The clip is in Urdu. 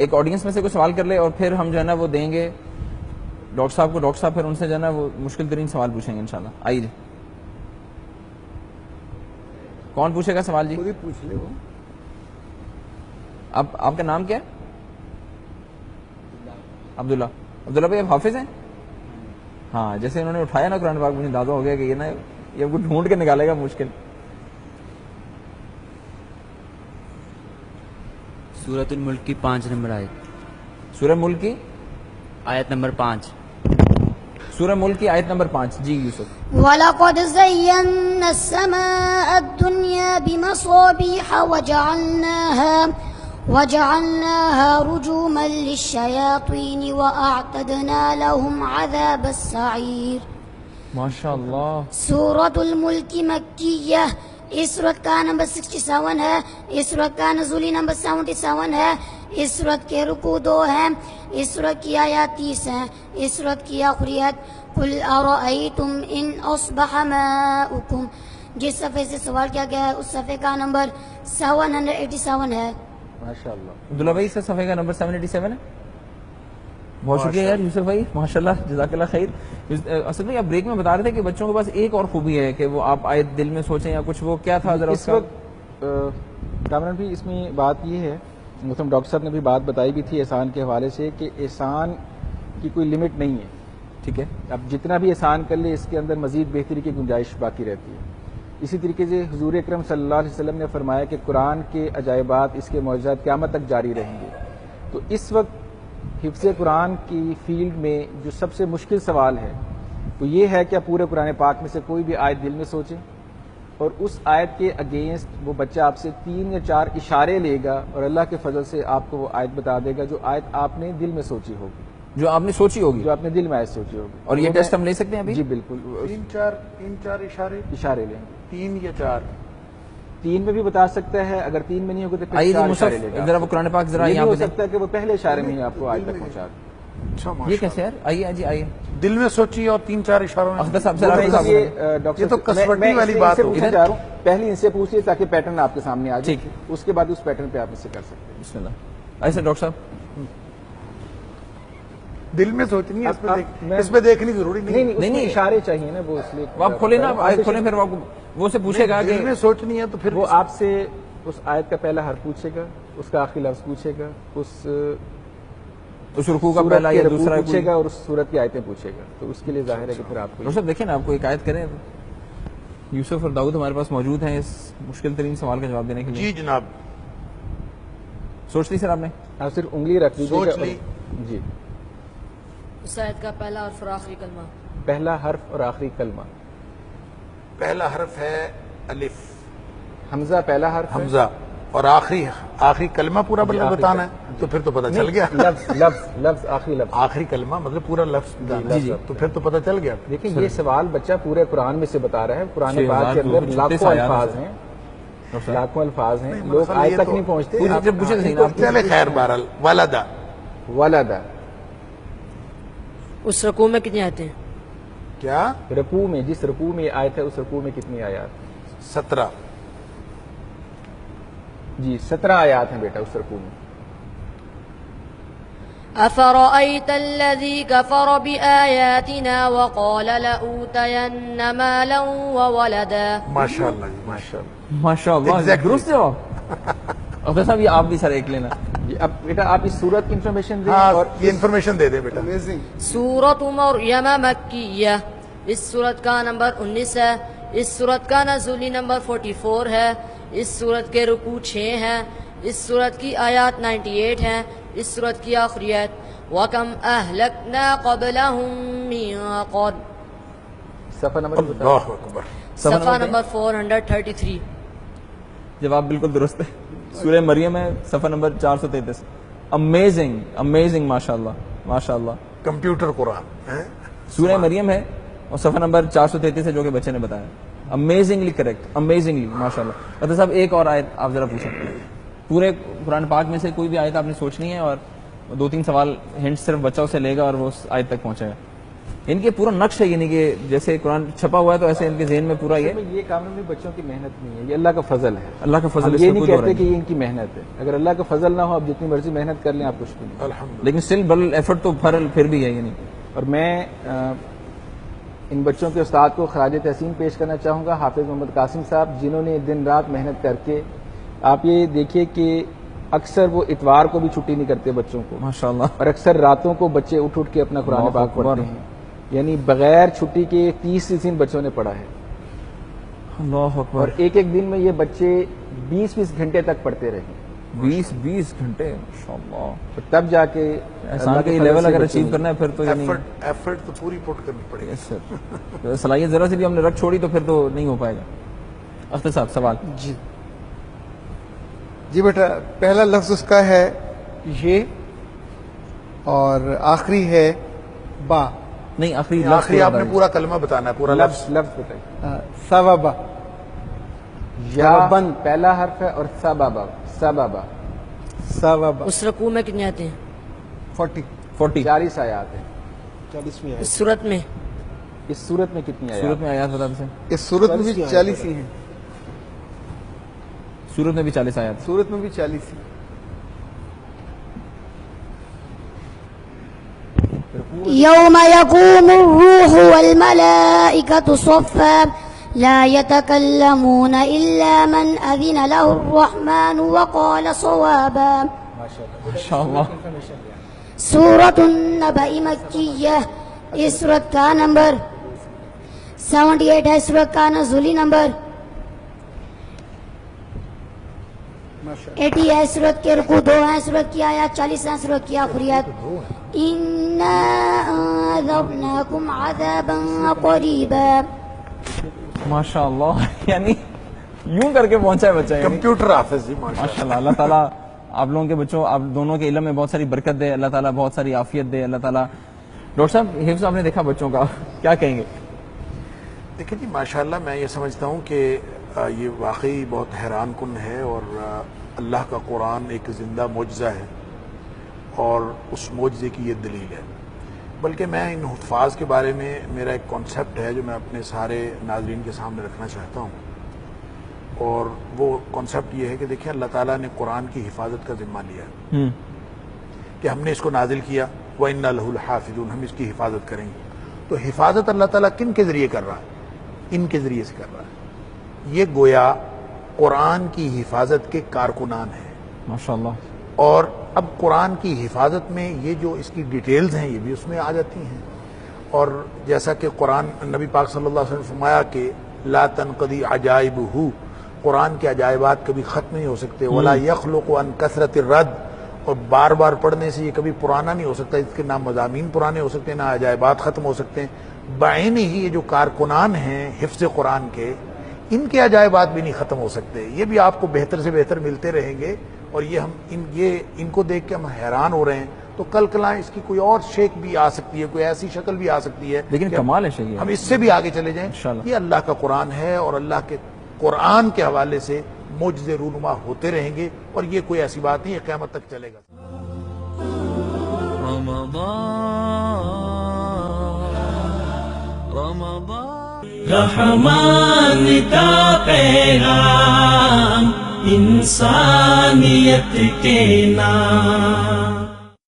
ایک آڈینس میں سے کوئی سوال کر لے اور پھر ہم جو ہے نا وہ دیں گے ڈاکٹر صاحب کو. ڈاکٹر صاحب پھر ان سے جو ہے نا وہ مشکل ترین سوال پوچھیں گے انشاءاللہ. آئیے جی, کون پوچھے گا سوال؟ جی خود ہی پوچھ لے. وہ اب آپ کا نام کیا ہے؟ عبداللہ. عبداللہ بھائی آپ حافظ ہیں؟ ہاں, جیسے انہوں نے اٹھایا نا قرآن پاک, مجھے اندازہ ہو گیا کہ یہ نا یہ کو ڈھونڈ کے نکالے گا مشکل. سورۃ الملک کی 5 نمبر آیت. سورہ ملک کی آیت نمبر 5. سورہ ملک کی آیت نمبر 5. جی یوسف. وَلَقَدْ زَيَّنَّا السَّمَاءَ الدُّنْيَا بِمَصَابِيحَ وَجَعَلْنَاهَا رُجُومًا لِلشَّيَاطِينِ وَأَعْتَدْنَا لَهُمْ عَذَابَ السَّعِيرِ. ماشاء اللہ. سورۃ الملک مکیہ, اس سورت کا نمبر 67 ہے, اس سورت کا نزولی نمبر 77 ہے, اس سورت کے رکوع 2 ہیں, اس سورت کی آیات 30 ہیں, اس سورت کی آخری آیت قُلْ أَرَأَيْتُمْ إِنْ أَصْبَحَ مَاؤُكُمْ. جس صفحے سے سوال کیا گیا ہے اس صفحے کا نمبر 787 ہے. ماشاء اللہ. عبداللہ بھائی سے صفحے کا نمبر 787 ہے. بہت شکریہ یار یوسف بھائی, ماشاء اللہ, جزاک اللہ خیر. اصل میں آپ بریک میں بتا رہے تھے کہ بچوں کے پاس ایک اور خوبی ہے کہ وہ آپ آیت دل میں سوچیں یا کچھ, وہ کیا تھا ذرا اس وقت کامران بھی اس میں بات یہ ہے, محترم ڈاکٹر صاحب نے بھی بات بتائی بھی تھی احسان کے حوالے سے کہ احسان کی کوئی لمٹ نہیں ہے. ٹھیک ہے, اب جتنا بھی احسان کر لے اس کے اندر مزید بہتری کی گنجائش باقی رہتی ہے. اسی طریقے سے حضور اکرم صلی اللہ علیہ وسلم نے فرمایا کہ قرآن کے عجائبات, اس کے معجزات قیامت تک جاری رہیں گے. تو اس وقت حفظ قرآن کی فیلڈ میں جو سب سے مشکل سوال ہے وہ یہ ہے کہ آپ پورے قرآن پاک میں سے کوئی بھی آیت دل میں سوچیں اور اس آیت کے اگینسٹ وہ بچہ آپ سے 3 یا 4 اشارے لے گا اور اللہ کے فضل سے آپ کو وہ آیت بتا دے گا جو آیت آپ نے دل میں سوچی ہوگی, جو آپ نے سوچی ہوگی, جو آپ نے دل میں آیت سوچی ہوگی. اور یہ ٹیسٹ ہم لے سکتے ہیں ابھی؟ جی بالکل. 3-4 اشارے لیں گے, 3 یا 4. 3 میں بھی بتا سکتا ہے, اگر 3 میں نہیں ہوگا تو پھر آئیے 4 جی اشارے لے مصطفی گا. ذرا وہ قرآن پاک ذرا یہ یہاں بھی ہو پہ دیں. سکتا ہے کہ وہ پہلے اشارے میں ہی آپ کو آیت تک پہنچا دے. اچھا, یہ کیسے یار؟ آئیے جی آئیے. دل میں سوچی اور 3-4 اشاروں میں. اختر صاحب ذرا یہ تو کسوٹی والی بات ہو گئی. پہلے ان سے پوچھیے تاکہ پیٹرن آپ کے سامنے آ جائے, ٹھیک ہے, اس کے بعد اس پیٹرن پہ آپ اس سے کر سکتے ہیں. بسم اللہ. ایسے ڈاکٹر صاحب دل میں سوچنی ہے, اس پہ دیکھنی ضروری نہیں. نہیں اشارے چاہیے نا, وہ اس لیے آپ کھولیں نا, آیت کھولیں, پھر وہ سے پوچھے گا کہ دل میں سوچنی ہے تو پھر وہ آپ سے اس آیت کا پہلا حرف پوچھے گا, اس کا آخری لفظ پوچھے گا, اس رکوع کا پہلا یا دوسرا پوچھے گا اور اس سورت کی آیتیں پوچھے گا. تو اس کے لیے ظاہر ہے کہ پھر آپ کو ڈاکٹر صاحب دیکھیں نا, آپ کو ایک آیت کریں. یوسف اور داؤد ہمارے پاس موجود ہیں اس مشکل ترین سوال کا جواب دینے کے لیے. جی جناب, سوچ لی سر آپ نے؟ آپ صرف انگلی رکھ دیجیے. سوچ لی. جی, اس آیت کا پہلا حرف اور آخری کلمہ. پہلا حرف اور آخری کلمہ. پہلا حرف ہے الف, حمزہ پہلا حرف, حمزہ, اور آخری کلمہ پورا بتانا ہے تو پھر تو پتہ چل گیا. لفظ آخری لفظ, آخری کلمہ مطلب پورا لفظ بتانا ہے تو پھر تو پتہ چل گیا. دیکھیں یہ سوال بچہ پورے قرآن میں سے بتا رہا ہے. قرآن پاک کے اندر لاکھوں الفاظ ہیں, لوگ آج تک نہیں پہنچتے. چلے خیر, بہرحال ولدا. اس رکوع میں کتنی آیتیں ہیں؟ کیا رکوع میں, جس رکوع میں آیت ہے اس رکوع میں کتنی آیات؟ 17. جی 17 آیات ہیں بیٹا اس رکوع میں. أفرأيت الذي كفر بآياتنا وقال لأوتين مالا وولدا. ماشاء اللہ جی, ماشاء اللہ, ماشاء اللہ, درست جواب. ڈاکٹر صاحب یہ آپ بھی سر ایک لینا. اب بیٹا آپ اس سورت کی انفارمیشن دیں. ہاں اور یہ انفارمیشن دے دیں بیٹا. سورۃ مریم مکیہ, اس سورت کا نمبر 19 ہے, اس سورت کا نزولی نمبر 44 ہے, اس سورت کے رکوع 6 ہیں, اس سورت کی آیات 98 ہیں, اس سورت کی آخری آیت وَكَمْ أَهْلَكْنَا قَبْلَهُمْ مِنْ قَرْنٍ. صفحہ نمبر اللہ اکبر. صفحہ نمبر 433. جواب بالکل درست ہے. سورہ مریم ہے, صفحہ نمبر 433. امیزنگ, ماشاء اللہ, ماشاء اللہ. کمپیوٹر قرآن سورہ مریم ہے اور صفحہ نمبر 433 ہے جو کہ بچے نے بتایا. امیزنگلی کریکٹ, امیزنگلی, ماشاء اللہ. ڈاکٹر صاحب ایک اور آیت آپ ذرا پوچھیں. پورے قرآن پاک میں سے کوئی بھی آیت آپ نے سوچنی ہے اور 2-3 سوال ہنٹ صرف بچہ اسے لے گا اور وہ اس آیت تک پہنچے گا. ان کے پورا نقش ہے، یعنی کہ جیسے قرآن چھپا ہوا ہے تو ایسے ان کے ذہن میں پورا یہ یہ کاموں میں بچوں کی محنت نہیں ہے، یہ اللہ کا فضل ہے. اللہ کا فضل. ہم اس یہ میں نہیں کوئی دو کہتے رائے کہ یہ ان کی محنت ہے. اگر اللہ کا فضل نہ ہو آپ جتنی مرضی محنت کر لیں آپ کچھ بھی نہیں. الحمد لیکن اسٹل بل ایفرٹ تو پھر بھی ہے. یعنی اور میں ان بچوں کے استاد کو خراج تحسین پیش کرنا چاہوں گا، حافظ محمد قاسم صاحب، جنہوں نے دن رات محنت کر کے، آپ یہ دیکھیے کہ اکثر وہ اتوار کو بھی چھٹی نہیں کرتے بچوں کو، ماشاءاللہ. اور اکثر راتوں کو بچے اٹھ کے اپنا قرآن اللہ پاک اکبر. پڑھتے ہیں. یعنی بغیر چھٹی کے 30 دن بچوں نے پڑھا ہے. اللہ اور اکبر. ایک دن میں یہ بچے 20 گھنٹے تک پڑھتے رہے. 20 گھنٹے ماشاءاللہ. اور تب جا کے احسان کا یہ لیول اگر اچیو کرنا ہے پھر تو یعنی ایفرٹ تو پوری پٹ کرنی پڑے گی. یس سر. صلاحیت ذرا سی بھی ہم نے رکھ چھوڑی تو پھر تو نہیں ہو پائے گا. اختر صاحب سوال. جی بیٹا، پہلا لفظ اس کا ہے یہ اور آخری ہے با. نہیں آخری آخری آپ نے پورا کلمہ بتانا ہے، پورا لفظ. لفظ بتائیے. سوابا. یا بند پہلا حرف ہے اور سبابا. سبابا سوابا. اس رکوع میں کتنے آتے ہیں؟ 40. 40 آیات ہیں. 40 میں اس صورت میں اس صورت میں کتنی آیات؟ صورت میں آیات بتا دیں. اس صورت میں بھی 40 ہی ہیں. صورت میں بھی 40 آیات. صورت میں بھی 40 ہی. يوم يقوم الروح والملائكة صفا لا يتكلمون إلا من أذن له الرحمن وقال صوابا. ماشاءاللہ. سورة النبأ مکیہ. اس سورت کا نمبر 78 ہے. سورت کا نزولی نمبر 80 ہے. سورت کے رکوع 2 ہیں. سورت کی آیات 40 ہیں. سورت کی آخری آیت اِنَّا أَنذَرْنَاكُمْ عَذَابًا قَرِيبًا. ماشاءاللہ. یعنی یوں کر کے پہنچا ہے بچہ. یعنی کمپیوٹر حافظ جی ماشاءاللہ. اللہ تعالیٰ آپ لوگوں کے بچوں، آپ دونوں کے علم میں بہت ساری برکت دے. اللہ تعالیٰ بہت ساری عافیت دے. اللہ تعالیٰ. ڈاکٹر صاحب حفظ آپ نے دیکھا بچوں کا، کیا کہیں گے؟ دیکھیں جی ماشاءاللہ میں یہ سمجھتا ہوں کہ یہ واقعی بہت حیران کن ہے، اور اللہ کا قرآن ایک زندہ معجزہ ہے، اور اس معجزے کی یہ دلیل ہے. بلکہ میں ان حفاظ کے بارے میں میرا ایک کانسیپٹ ہے جو میں اپنے سارے ناظرین کے سامنے رکھنا چاہتا ہوں، اور وہ کانسیپٹ یہ ہے کہ دیکھیں اللہ تعالیٰ نے قرآن کی حفاظت کا ذمہ لیا ہے کہ ہم نے اس کو نازل کیا، وَإِنَّا لَهُ الْحَافِظُونَ، ہم اس کی حفاظت کریں گے. تو حفاظت اللہ تعالیٰ کن کے ذریعے کر رہا ہے؟ ان کے ذریعے سے کر رہا ہے. یہ گویا قرآن کی حفاظت کے کارکنان ہیں ماشاءاللہ. اور اب قرآن کی حفاظت میں یہ جو اس کی ڈیٹیلز ہیں یہ بھی اس میں آ جاتی ہیں. اور جیسا کہ قرآن نبی پاک صلی اللہ علیہ وسلم نے فرمایا کہ لا تنقضی عجائبہ، قرآن کے عجائبات کبھی ختم نہیں ہو سکتے. ولا یخلق عن کثرت الرد، اور بار بار پڑھنے سے یہ کبھی پرانا نہیں ہو سکتا. اس کے نہ مضامین پرانے ہو سکتے نہ عجائبات ختم ہو سکتے ہیں. بعین ہی یہ جو کارکنان ہیں حفظ قرآن کے، ان کے عجائبات بھی نہیں ختم ہو سکتے. یہ بھی آپ کو بہتر سے بہتر ملتے رہیں گے، اور یہ ہم ان کو دیکھ کے ہم حیران ہو رہے ہیں. تو کل کلاں اس کی کوئی اور شیک بھی آ سکتی ہے، کوئی ایسی شکل بھی آ سکتی ہے، لیکن کہ کمال ہے شیخ. ہم اس سے بھی آگے چلے جائیں. انشاءاللہ. یہ اللہ کا قرآن ہے، اور اللہ کے قرآن کے حوالے سے معجزے رونما ہوتے رہیں گے، اور یہ کوئی ایسی بات نہیں ہے، قیامت تک چلے گا. رحمان کا پیغام انسانیت کے نام.